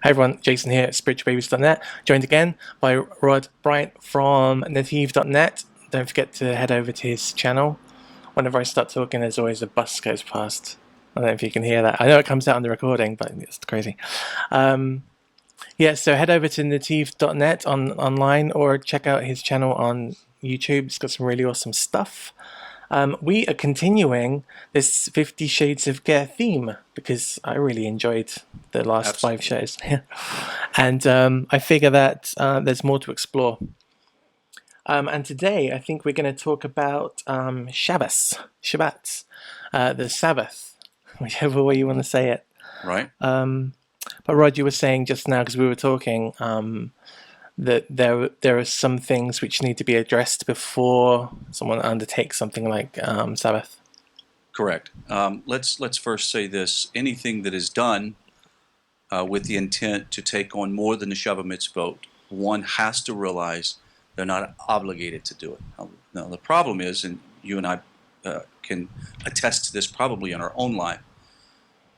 Hi everyone, Jason here at spiritualbabies.net, joined again by Rod Bryant from native.net. Don't forget to head over to his channel. Whenever I start talking, there's always a bus goes past. I don't know if you can hear that. I know it comes out on the recording, but it's crazy. So head over to native.net online or check out his channel on YouTube. It's got some really awesome stuff. We are continuing this 50 Shades of Grey theme because I really enjoyed the last Absolutely. 5 shows. And I figure that there's more to explore. And today I think we're going to talk about Shabbat, the Sabbath, whichever way you want to say it. Right. But Rod, you were saying just now, because we were talking, that there are some things which need to be addressed before someone undertakes something like Sabbath. Correct. Let's first say this: anything that is done with the intent to take on more than the Shabbat mitzvot, one has to realize they're not obligated to do it. Now the problem is, and you and I can attest to this probably in our own life.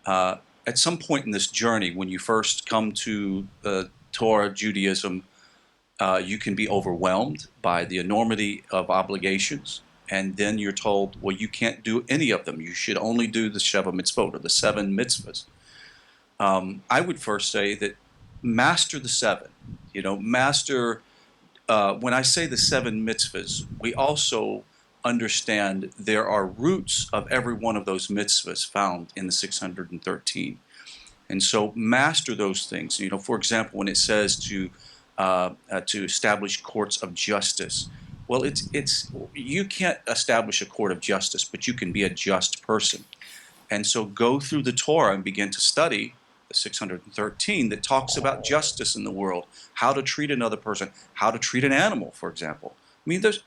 At some point in this journey, when you first come to Torah, Judaism, you can be overwhelmed by the enormity of obligations, and then you're told, well, you can't do any of them. You should only do the Sheva mitzvot, or the 7 mitzvahs. I would first say that master the 7. Master, when I say the 7 mitzvahs, we also understand there are roots of every one of those mitzvahs found in the 613. And so master those things. For example, when it says to establish courts of justice. Well, it's you can't establish a court of justice, but you can be a just person. And so go through the Torah and begin to study the 613 that talks about justice in the world, how to treat another person, how to treat an animal, for example. I mean, there's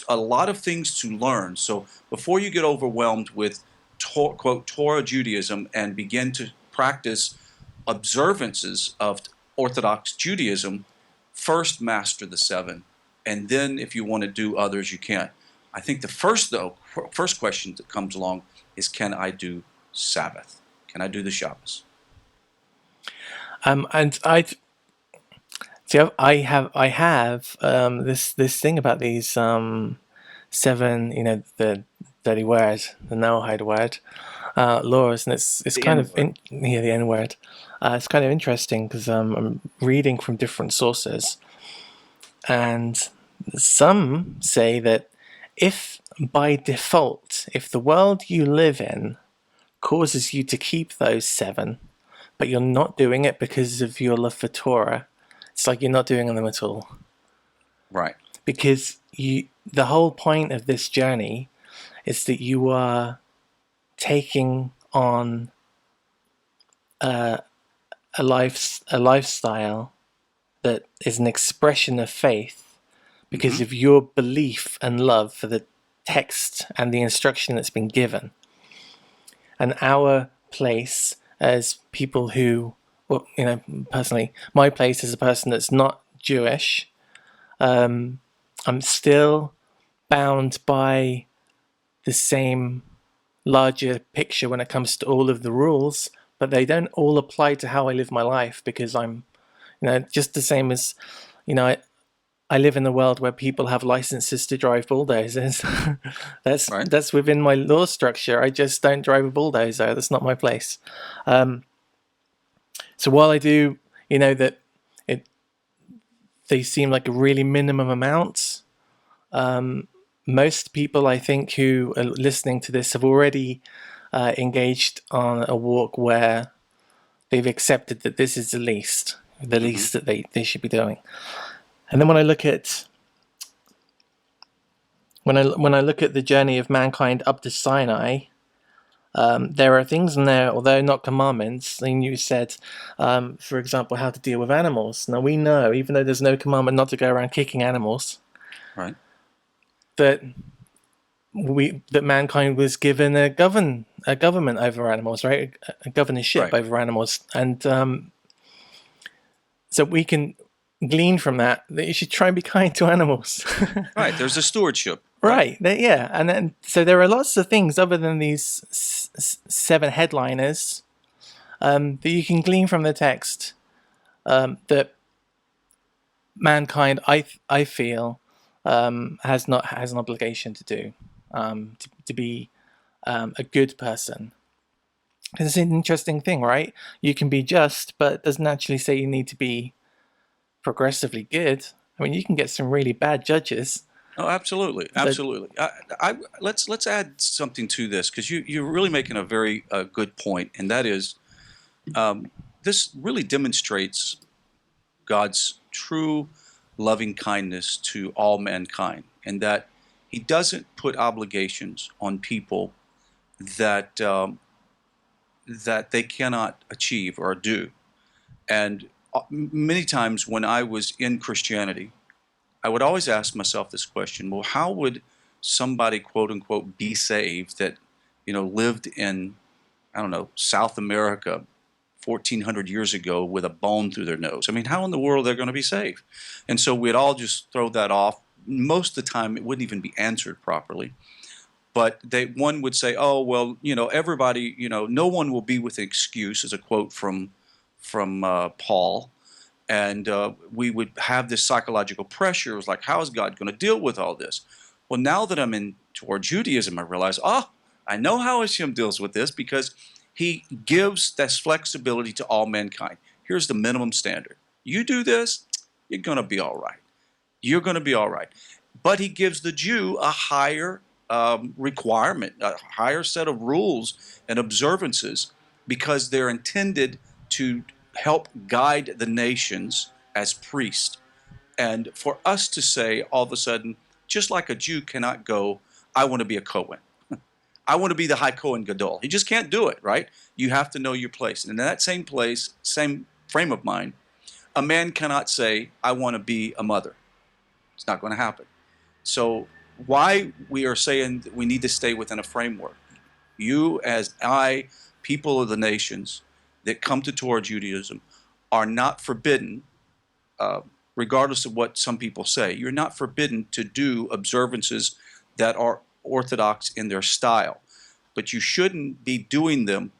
a lot of things to learn. So before you get overwhelmed with quote Torah Judaism and begin to practice observances of Orthodox Judaism, first master the 7, and then if you want to do others, you can. I think the first question that comes along is, can I do Sabbath? Can I do the Shabbos? And I have this thing about these 7, the dirty word, the Noahide word, laws, and it's kind of the N word. It's kind of interesting because I'm reading from different sources, and some say that if by default, if the world you live in causes you to keep those 7, but you're not doing it because of your love for Torah, it's like you're not doing them at all. Right. Because the whole point of this journey is that you are taking on a lifestyle that is an expression of faith because of your belief and love for the text and the instruction that's been given. And our place as people who, personally, my place as a person that's not Jewish, I'm still bound by the same larger picture when it comes to all of the rules, but they don't all apply to how I live my life because I'm, just the same as, I live in a world where people have licenses to drive bulldozers. That's within my law structure. I just don't drive a bulldozer. That's not my place. So while I do, that they seem like a really minimum amount, most people I think who are listening to this have already engaged on a walk where they've accepted that this is the least that they should be doing. And then when I look at the journey of mankind up to Sinai, there are things in there, although not commandments. And you said, for example, how to deal with animals. Now we know, even though there's no commandment not to go around kicking animals, right, that mankind was given a government over animals, right? A governorship over animals, and so we can glean from that you should try and be kind to animals. Right. There's a stewardship. Right. Yeah. And then so there are lots of things other than these 7 headliners that you can glean from the text that mankind, I feel, has an obligation to do, to be a good person. Because it's an interesting thing, right? You can be just, but it doesn't actually say you need to be progressively good. I mean, you can get some really bad judges. Oh, absolutely, That absolutely. Let's add something to this because you're really making a very good point, and that is this really demonstrates God's true loving kindness to all mankind, and that He doesn't put obligations on people that that they cannot achieve or do. And many times when I was in Christianity, I would always ask myself this question: well, how would somebody, quote unquote, be saved that lived in, I don't know, South America 1400 years ago with a bone through their nose? I mean, how in the world are they going to be saved? And so we'd all just throw that off. Most of the time, it wouldn't even be answered properly. But one would say, oh, well, everybody, no one will be with an excuse, is a quote from Paul. And we would have this psychological pressure. It was like, how is God going to deal with all this? Well, now that I'm in toward Judaism, I realize, I know how Hashem deals with this because He gives this flexibility to all mankind. Here's the minimum standard. You do this, you're going to be all right. You're going to be all right. But He gives the Jew a higher requirement, a higher set of rules and observances because they're intended to help guide the nations as priests. And for us to say all of a sudden, just like a Jew cannot go, I want to be a Cohen. I want to be the High Cohen Gadol. He just can't do it, right? You have to know your place. And in that same place, same frame of mind, a man cannot say, I want to be a mother. It's not going to happen. So why we are saying that we need to stay within a framework. You as I, people of the nations that come to Torah Judaism, are not forbidden, regardless of what some people say, you're not forbidden to do observances that are orthodox in their style. But you shouldn't be doing them,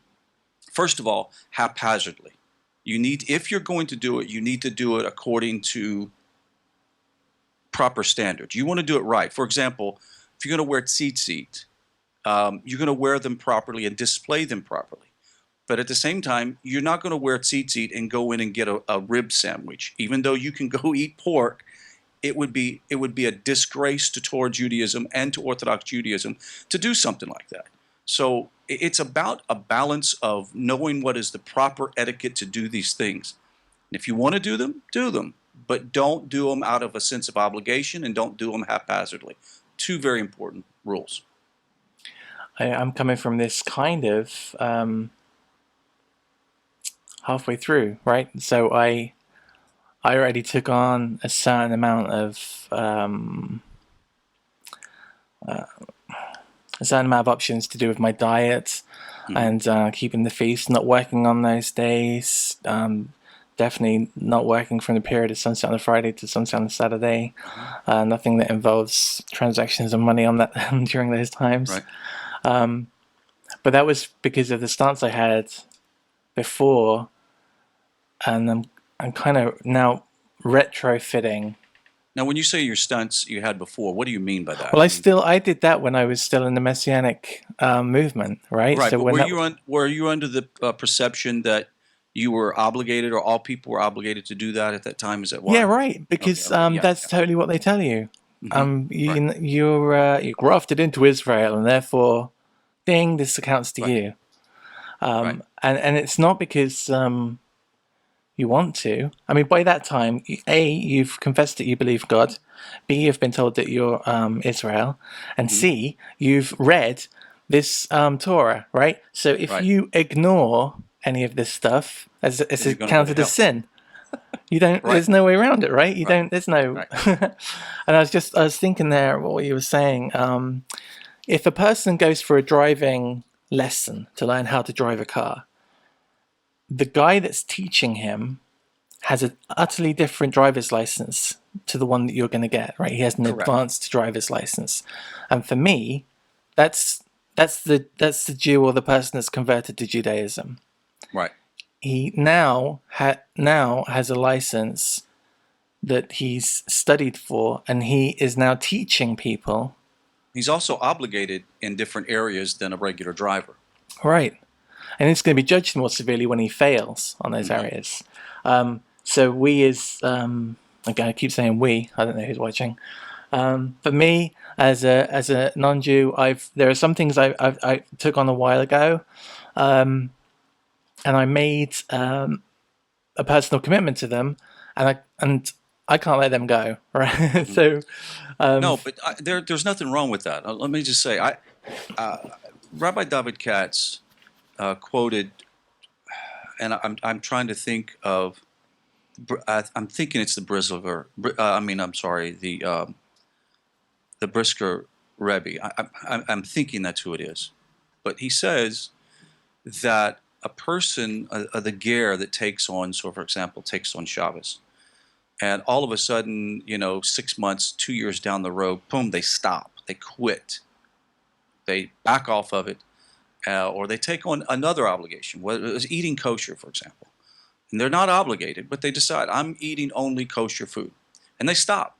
first of all, haphazardly. If you're going to do it, you need to do it according to proper standards. You want to do it right. For example, if you're going to wear tzitzit, you're going to wear them properly and display them properly. But at the same time, you're not going to wear tzitzit and go in and get a rib sandwich. Even though you can go eat pork, it would be a disgrace to Torah Judaism and to Orthodox Judaism to do something like that. So it's about a balance of knowing what is the proper etiquette to do these things. And if you want to do them. But don't do them out of a sense of obligation and don't do them haphazardly. Two very important rules. I'm coming from this kind of halfway through, right? So I already took on a certain amount of options to do with my diet and keeping the feast, not working on those days. Definitely not working from the period of sunset on a Friday to sunset on a Saturday. Nothing that involves transactions of money on that during those times. Right. But that was because of the stance I had before, and I'm kind of now retrofitting. Now, when you say your stunts you had before, what do you mean by that? Well, I did that when I was still in the Messianic movement, right? Right. So but were you under the perception that you were obligated, or all people were obligated to do that at that time? Is that why? Yeah, right. Because that's totally what they tell you. Right. You're grafted into Israel, and therefore, ding, this accounts to you. Right. And it's not because you want to. I mean, by that time, A, you've confessed that you believe God. B, you've been told that you're Israel. And C, you've read this Torah, right? So if you ignore any of this stuff, as it's counted as sin. You don't. Right. There's no way around it, right? You don't. There's no. Right. And I was thinking there what you were saying. If a person goes for a driving lesson to learn how to drive a car, the guy that's teaching him has an utterly different driver's license to the one that you're going to get, right? He has an advanced driver's license, and for me, that's the Jew or the person that's converted to Judaism. Right. he now has a license that he's studied for, and he is now teaching people. He's also obligated in different areas than a regular driver. Right. And it's going to be judged more severely when he fails on those areas. So we as, again, I keep saying we, I don't know who's watching. For me, as a non-Jew, there are some things I took on a while ago, and I made a personal commitment to them, and I can't let them go, right? So No, but there's nothing wrong with that. Let me just say, Rabbi David Katz quoted, and I'm trying to think of, I'm thinking it's the the Brisker Rebbe. I'm thinking that's who it is, but he says that a person, the ger that takes on, so for example, takes on Shabbos, and all of a sudden, 6 months, 2 years down the road, boom, they stop, they quit, they back off of it, or they take on another obligation, whether it's eating kosher, for example. And they're not obligated, but they decide, I'm eating only kosher food. And they stop.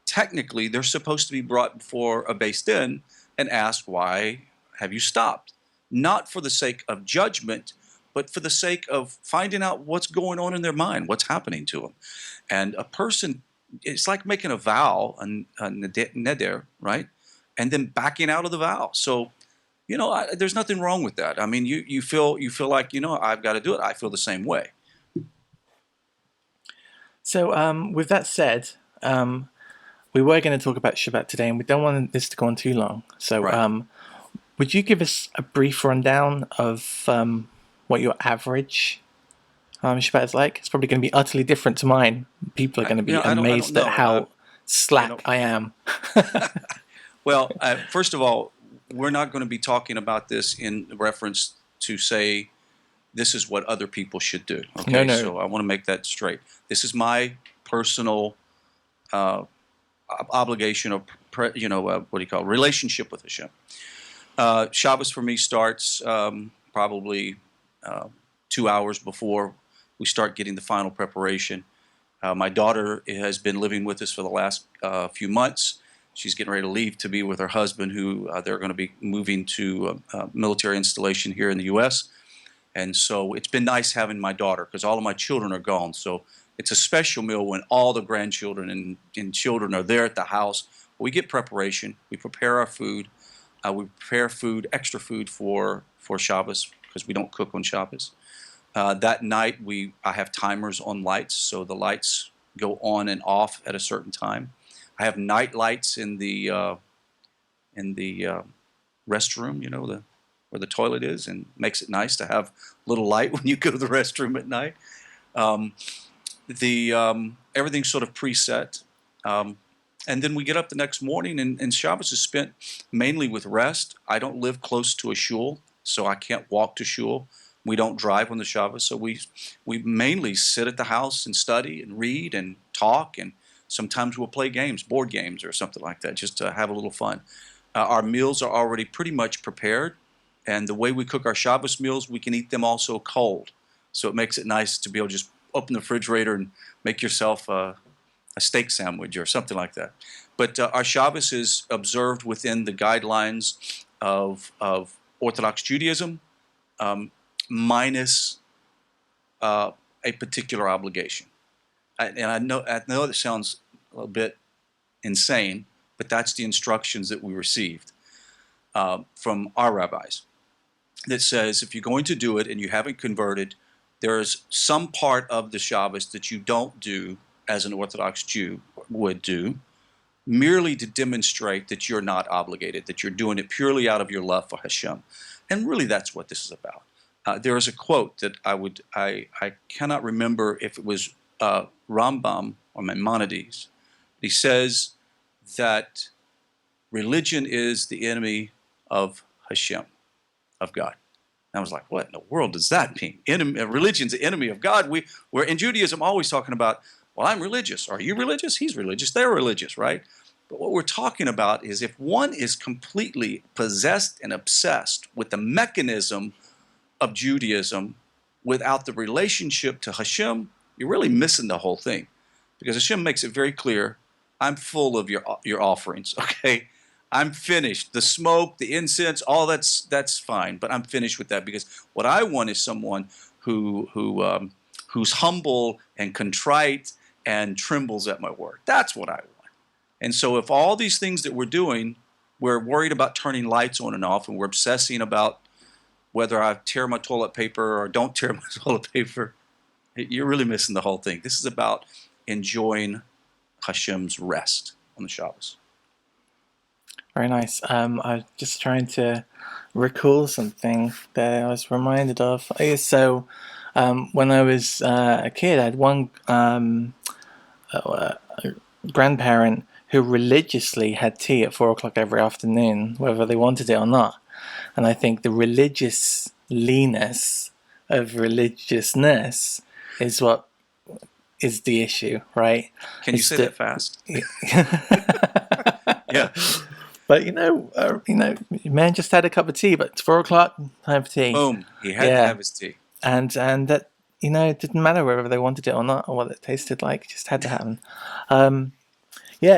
Technically, they're supposed to be brought before a Beis Din and asked, why have you stopped? Not for the sake of judgment, but for the sake of finding out what's going on in their mind, what's happening to them. And a person, it's like making a vow, a neder, right? And then backing out of the vow. So, there's nothing wrong with that. I mean, you feel like, I've got to do it. I feel the same way. So, with that said, we were going to talk about Shabbat today, and we don't want this to go on too long. So, Right. would you give us a brief rundown of what your average Shabbat is like? It's probably going to be utterly different to mine. People are going to be I don't amazed at know. how slack know- I am. Well, first of all, we're not going to be talking about this in reference to say this is what other people should do. Okay, No. so I want to make that straight. This is my personal obligation, or what do you call it? Relationship with Hashem. Shabbos for me starts probably 2 hours before we start getting the final preparation. My daughter has been living with us for the last few months. She's getting ready to leave to be with her husband, who they're going to be moving to a military installation here in the U.S. And so it's been nice having my daughter, because all of my children are gone. So it's a special meal when all the grandchildren and children are there at the house. We get preparation. We prepare our food. We prepare extra food for Shabbos, because we don't cook on Shabbos. That night, I have timers on lights, so the lights go on and off at a certain time. I have night lights in the restroom, where the toilet is, and makes it nice to have a little light when you go to the restroom at night. Everything's sort of preset. And then we get up the next morning, and Shabbos is spent mainly with rest. I don't live close to a shul, so I can't walk to shul. We don't drive on the Shabbos, so we mainly sit at the house and study and read and talk, and sometimes we'll play games, board games or something like that, just to have a little fun. Our meals are already pretty much prepared, and the way we cook our Shabbos meals, we can eat them also cold. So it makes it nice to be able to just open the refrigerator and make yourself a steak sandwich or something like that. But our Shabbos is observed within the guidelines of Orthodox Judaism, minus a particular obligation. I know that sounds a little bit insane, but that's the instructions that we received from our rabbis. That says, if you're going to do it and you haven't converted, there's some part of the Shabbos that you don't do as an Orthodox Jew would do, merely to demonstrate that you're not obligated, that you're doing it purely out of your love for Hashem. And really, that's what this is about. There is a quote that I cannot remember if it was Rambam or Maimonides. He says that religion is the enemy of Hashem, of God. And I was like, what in the world does that mean? Religion's the enemy of God. We're in Judaism always talking about, well, I'm religious. Are you religious? He's religious. They're religious, right? But what we're talking about is if one is completely possessed and obsessed with the mechanism of Judaism, without the relationship to Hashem, you're really missing the whole thing. Because Hashem makes it very clear, I'm full of your offerings, okay? I'm finished. The smoke, the incense, all that's fine, but I'm finished with that, because what I want is someone who's humble and contrite and trembles at my word. That's what I want. And so if all these things that we're doing, we're worried about turning lights on and off, and we're obsessing about whether I tear my toilet paper or don't tear my toilet paper, you're really missing the whole thing. This is about enjoying Hashem's rest on the Shabbos. Very nice. I was just trying to recall something that I was reminded of. So, when I was a kid, I had one grandparent who religiously had tea at 4 o'clock every afternoon, whether they wanted it or not. And I think the religiousness of religiousness is what is the issue, right? Can you say that fast? Yeah. But man just had a cup of tea, but it's 4 o'clock, time for tea. Boom. He had to have his tea. And that, it didn't matter whether they wanted it or not, or what it tasted like, it just had to happen.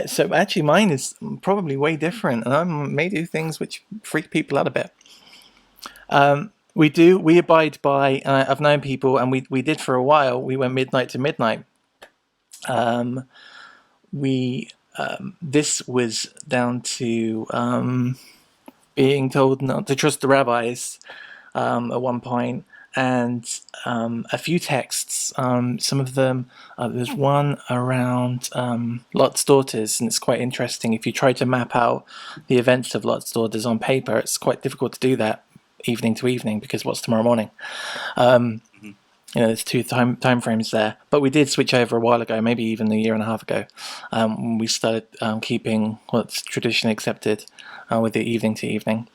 So actually mine is probably way different, and I may do things which freak people out a bit. We abide by, I've known people, and we did for a while, we went midnight to midnight. This was down to being told not to trust the rabbis at one point, and a few texts. Some of them, there's one around Lot's daughters, and it's quite interesting. If you try to map out the events of Lot's daughters on paper, it's quite difficult to do that evening to evening, because what's tomorrow morning? There's two time frames there. But we did switch over a while ago, maybe even a year and a half ago. We started keeping what's traditionally accepted with the evening to evening.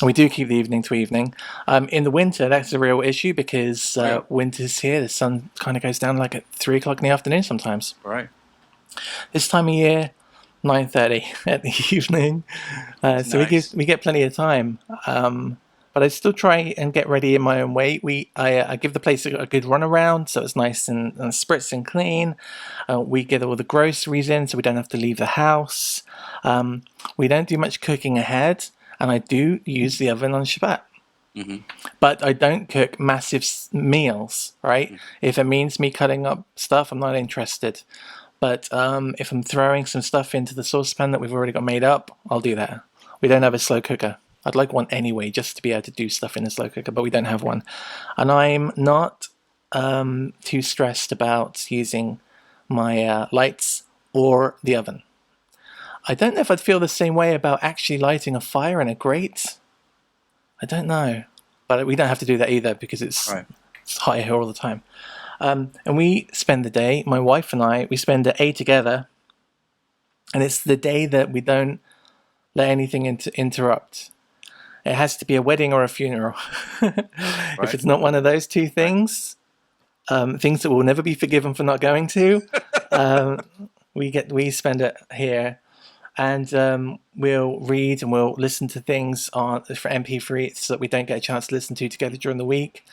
And we do keep the evening to evening. In the winter, that's a real issue, because winter's here. The sun kind of goes down like at 3 o'clock in the afternoon sometimes. Right. This time of year, 9:30 at the evening. So nice. we get plenty of time. But I still try and get ready in my own way. I give the place a good run around, so it's nice and spritz and clean. We get all the groceries in, so we don't have to leave the house. We don't do much cooking ahead, and I do use the oven on Shabbat. Mm-hmm. But I don't cook massive meals, right? Mm-hmm. If it means me cutting up stuff, I'm not interested. But if I'm throwing some stuff into the saucepan that we've already got made up, I'll do that. We don't have a slow cooker. I'd like one anyway, just to be able to do stuff in a slow cooker, but we don't have one. And I'm not too stressed about using my lights or the oven. I don't know if I'd feel the same way about actually lighting a fire in a grate. I don't know. But we don't have to do that either, because it's hot here all the time. And we spend the day, my wife and I, we spend the day together. And it's the day that we don't let anything interrupt. It has to be a wedding or a funeral. If it's not one of those two things, things that will never be forgiven for not going to, we spend it here, and we'll read and we'll listen to things for MP3 so that we don't get a chance to listen to together during the week,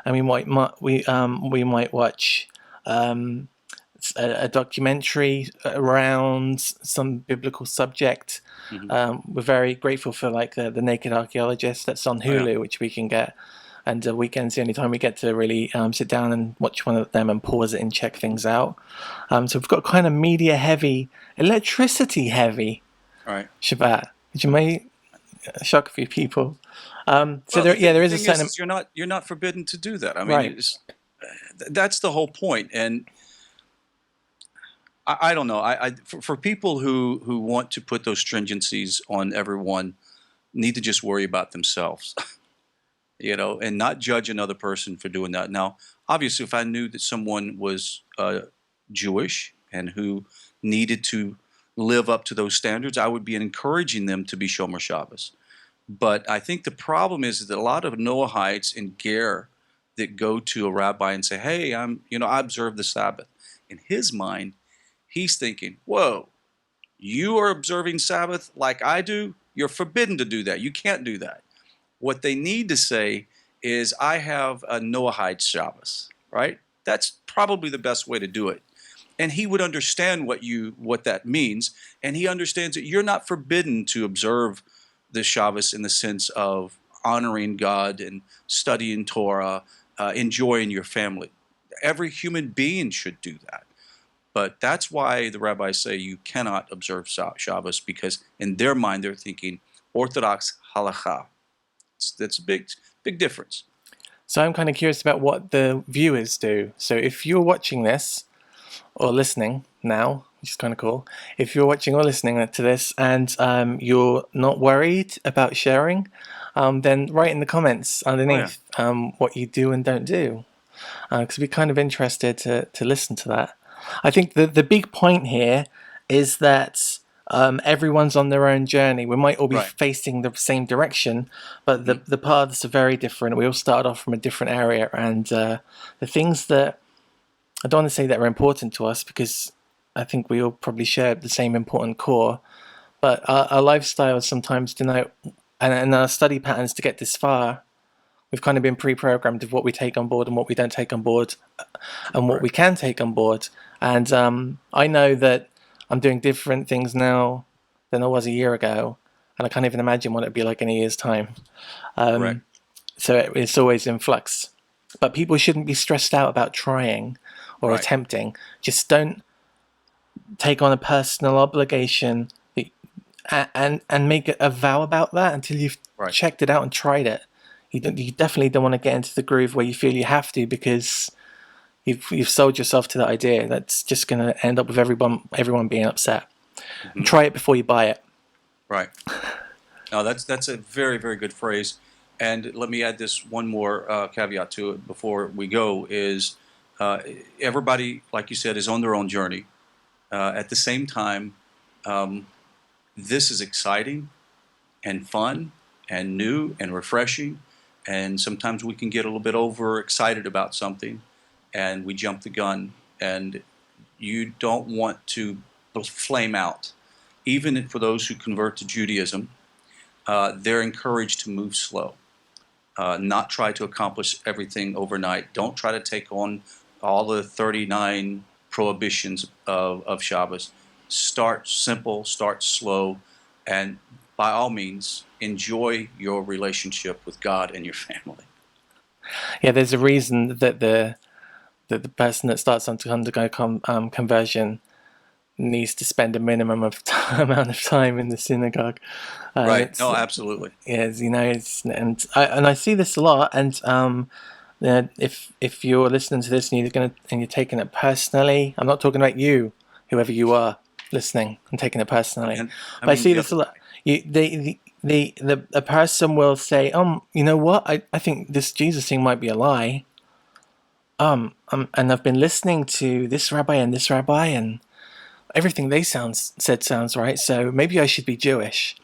and we might watch a documentary around some biblical subject. Mm-hmm. We're very grateful for the Naked Archaeologist that's on Hulu, which we can get. And weekends the only time we get to really sit down and watch one of them and pause it and check things out. So we've got kind of media heavy, electricity heavy Shabbat, which may shock a few people. There is a certain. You're not forbidden to do that. I mean, that's the whole point. And I don't know. For people who want to put those stringencies on everyone, need to just worry about themselves, and not judge another person for doing that. Now, obviously, if I knew that someone was Jewish and who needed to live up to those standards, I would be encouraging them to be Shomer Shabbos. But I think the problem is that a lot of Noahites and Ger that go to a rabbi and say, "Hey, I observe the Sabbath," in his mind, he's thinking, whoa, you are observing Sabbath like I do? You're forbidden to do that. You can't do that. What they need to say is I have a Noahide Shabbos, right? That's probably the best way to do it. And he would understand what that means, and he understands that you're not forbidden to observe the Shabbos in the sense of honoring God and studying Torah, enjoying your family. Every human being should do that. But that's why the rabbis say you cannot observe Shabbos, because in their mind they're thinking Orthodox halacha. That's a big difference. So I'm kind of curious about what the viewers do. So if you're watching this or listening now, which is kind of cool, if you're watching or listening to this and you're not worried about sharing, then write in the comments underneath what you do and don't do, because we're kind of interested to listen to that. I think the big point here is that everyone's on their own journey. We might all be facing the same direction, but the paths are very different. We all started off from a different area, and the things that I don't want to say that are important to us, because I think we all probably share the same important core, but our lifestyles sometimes denote, and our study patterns to get this far, we've kind of been pre-programmed of what we take on board and what we don't take on board, and what we can take on board. And I know that I'm doing different things now than I was a year ago, and I can't even imagine what it'd be like in a year's time. So it's always in flux. But people shouldn't be stressed out about trying or attempting. Just don't take on a personal obligation and make a vow about that until you've checked it out and tried it. You definitely don't want to get into the groove where you feel you have to, because you've sold yourself to that idea. That's just going to end up with everyone being upset. And try it before you buy it. Right. Now that's a very, very good phrase. And let me add this one more caveat to it before we go, is everybody, like you said, is on their own journey. At the same time, this is exciting and fun and new and refreshing. And sometimes we can get a little bit overexcited about something and we jump the gun. And you don't want to flame out. Even for those who convert to Judaism, they're encouraged to move slow. Not try to accomplish everything overnight. Don't try to take on all the 39 prohibitions of Shabbos. Start simple, start slow, and by all means, enjoy your relationship with God and your family. Yeah, there's a reason that the person that starts to undergo conversion needs to spend a minimum of amount of time in the synagogue. Right. No, absolutely. Yes, and I see this a lot. And if you're listening to this and you're taking it personally, I'm not talking about you, whoever you are listening and taking it personally. But I see this a lot. The person will say, you know what? I think this Jesus thing might be a lie. And I've been listening to this rabbi and everything they said sounds right, so maybe I should be Jewish.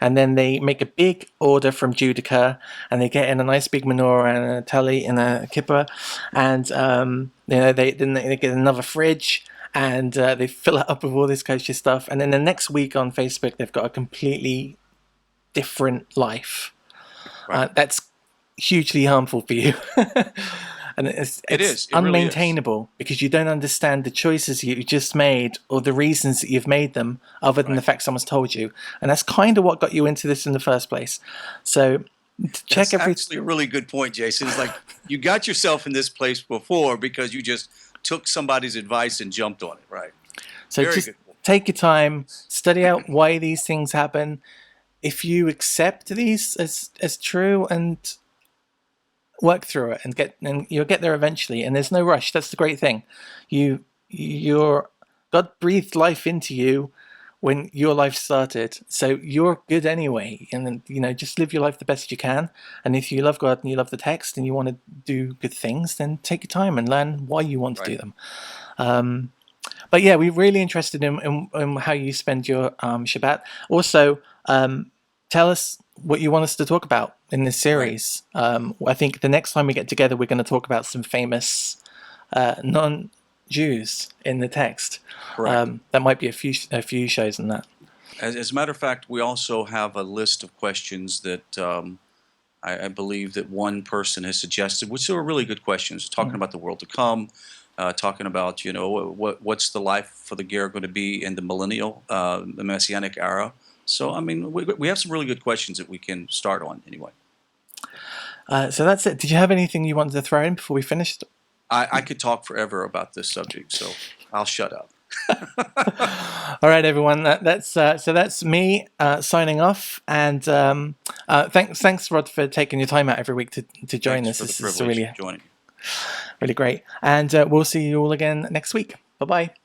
And then they make a big order from Judica, and they get in a nice big menorah and a tali and a kippah, and they get another fridge, and they fill it up with all this kosher stuff. And then the next week on Facebook, they've got a completely different life. That's hugely harmful for you. And it's unmaintainable, really, because you don't understand the choices you just made or the reasons that you've made them, other than the fact someone's told you. And that's kind of what got you into this in the first place. So that's actually a really good point, Jason. It's like you got yourself in this place before because you just took somebody's advice and jumped on it, right? So just take your time, study out why these things happen. If you accept these as true and work through it, and you'll get there eventually, and there's no rush. That's the great thing. God breathed life into you when your life started, so you're good anyway. And then, just live your life the best you can. And if you love God and you love the text and you want to do good things, then take your time and learn why you want to do them. But yeah, we're really interested in how you spend your Shabbat. Also, tell us what you want us to talk about in this series. I think the next time we get together, we're going to talk about some famous non-Jews in the text. That might be a few shows in that. As a matter of fact, we also have a list of questions that I believe that one person has suggested, which are really good questions, talking about the world to come, talking about, you know, what's the life for the Ger going to be in the millennial, the Messianic era. So, I mean, we have some really good questions that we can start on anyway. So that's it. Did you have anything you wanted to throw in before we finished? I could talk forever about this subject, so I'll shut up. All right, everyone. That's me signing off. And thanks, Rod, for taking your time out every week to join Thanks us. for the This is privilege really, of joining you. really great. And we'll see you all again next week. Bye bye.